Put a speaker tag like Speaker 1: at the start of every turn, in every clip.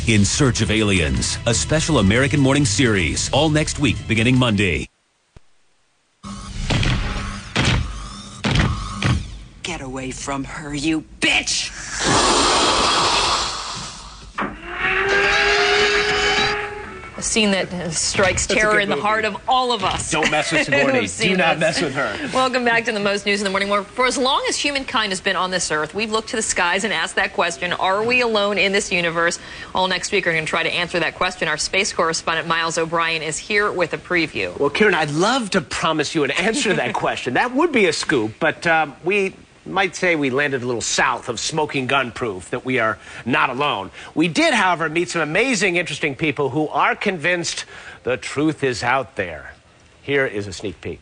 Speaker 1: In Search of Aliens, a special American morning series, all next week, beginning Monday.
Speaker 2: Get away from her, you bitch!
Speaker 3: A scene that strikes terror in the heart of all of us.
Speaker 4: Don't mess with Sigourney. Do not mess with her.
Speaker 3: Welcome back to the Most News in the Morning. Where for as long as humankind has been on this earth, we've looked to the skies and asked that question, are we alone in this universe? All next week, we're going to try to answer that question. Our space correspondent, Miles O'Brien, is here with a preview.
Speaker 4: Well, Kieran, I'd love to promise you an answer to that question. That would be a scoop, but we might say we landed a little south of smoking gun proof that we are not alone. We did, however, meet some amazing, interesting people who are convinced the truth is out there. Here is a sneak peek.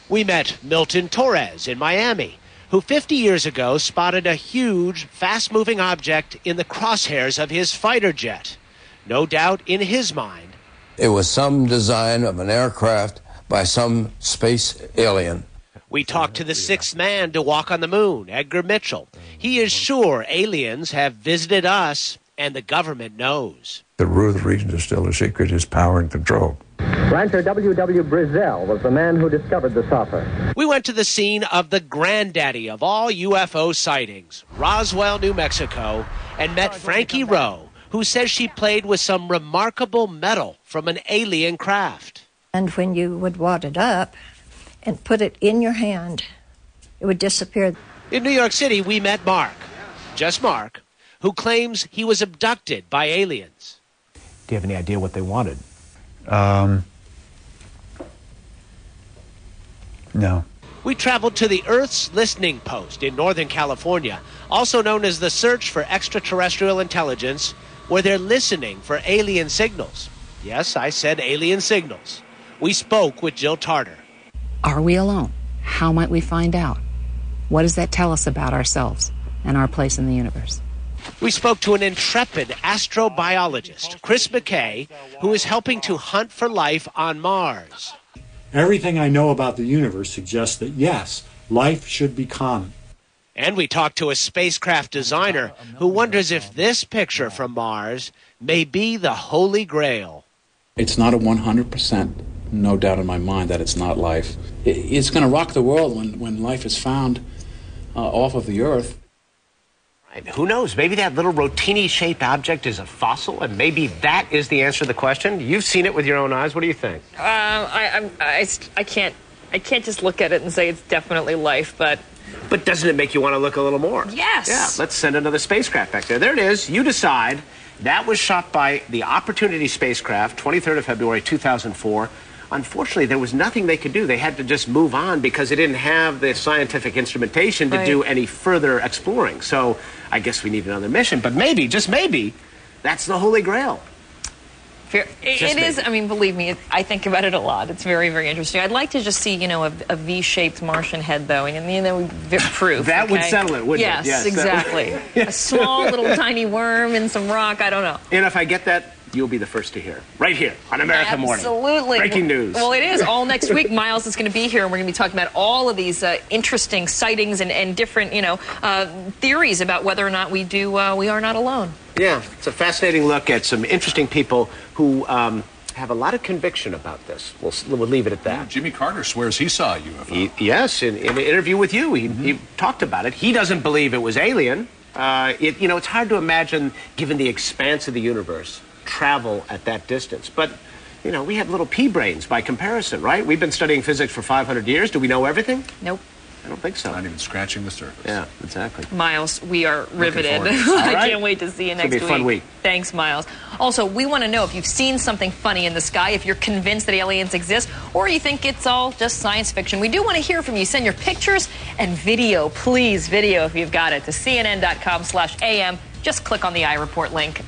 Speaker 4: We met Milton Torres in Miami, who 50 years ago spotted a huge, fast-moving object in the crosshairs of his fighter jet. No doubt, in his mind,
Speaker 5: it was some design of an aircraft by some space alien.
Speaker 4: We talked to the sixth man to walk on the moon, Edgar Mitchell. He is sure aliens have visited us, and the government knows.
Speaker 6: The root of the region is still a secret, is power and control.
Speaker 7: Rancher W.W. Brazell was the man who discovered the saucer.
Speaker 4: We went to the scene of the granddaddy of all UFO sightings, Roswell, New Mexico, and met Frankie Rowe, who says she played with some remarkable metal from an alien craft.
Speaker 8: And when you would wad it up and put it in your hand, it would disappear.
Speaker 4: In New York City, we met Mark, just Mark, who claims he was abducted by aliens. Do you have any idea what they wanted?
Speaker 6: No.
Speaker 4: We traveled to the Earth's Listening Post in Northern California, also known as the Search for Extraterrestrial Intelligence, where they're listening for alien signals. Yes, I said alien signals. We spoke with Jill Tarter.
Speaker 9: Are we alone? How might we find out? What does that tell us about ourselves and our place in the universe?
Speaker 4: We spoke to an intrepid astrobiologist, Chris McKay, who is helping to hunt for life on Mars.
Speaker 10: Everything I know about the universe suggests that, yes, life should be common.
Speaker 4: And we talked to a spacecraft designer who wonders if this picture from Mars may be the Holy Grail.
Speaker 11: It's not a 100%, no doubt in my mind that it's not life. It's going to rock the world when life is found off of the Earth.
Speaker 4: Who knows? Maybe that little rotini-shaped object is a fossil, and maybe that is the answer to the question. You've seen it with your own eyes. What do you think?
Speaker 3: I can't just look at it and say it's definitely life, but
Speaker 4: doesn't it make you want to look a little more?
Speaker 3: Yes.
Speaker 4: Yeah, let's send another spacecraft back there. There it is. You decide. That was shot by the Opportunity spacecraft, 23rd of February, 2004. Unfortunately, there was nothing they could do. They had to just move on because it didn't have the scientific instrumentation to do any further exploring. So I guess we need another mission. But maybe, just maybe, that's the Holy Grail.
Speaker 3: It is. I mean, believe me, I think about it a lot. It's very, very interesting. I'd like to just see, a V-shaped Martian head, though, and then we proof.
Speaker 4: That would settle it, wouldn't it?
Speaker 3: Yes, exactly. A small little tiny worm in some rock. I don't know.
Speaker 4: And if I get that, you'll be the first to hear. Right here on America Morning.
Speaker 3: Absolutely.
Speaker 4: Breaking news.
Speaker 3: Well, it is. All next week, Miles is going to be here, and we're going to be talking about all of these interesting sightings and different, theories about whether or not we are not alone.
Speaker 4: Yeah, it's a fascinating look at some interesting people who have a lot of conviction about this. We'll leave it at that.
Speaker 12: Yeah, Jimmy Carter swears he saw a UFO.
Speaker 4: Yes, in an interview with you, he talked about it. He doesn't believe it was alien. It's hard to imagine, given the expanse of the universe, travel at that distance. But, we have little pea brains by comparison, right? We've been studying physics for 500 years. Do we know everything?
Speaker 3: Nope.
Speaker 4: I don't think so.
Speaker 12: Not even scratching the surface.
Speaker 4: Yeah, exactly.
Speaker 3: Miles, we are riveted. I can't wait to see you next week.
Speaker 4: It's going to be a fun week.
Speaker 3: Thanks, Miles. Also, we want to know if you've seen something funny in the sky, if you're convinced that aliens exist, or you think it's all just science fiction. We do want to hear from you. Send your pictures and video, please, video if you've got it, to cnn.com/am. Just click on the iReport link.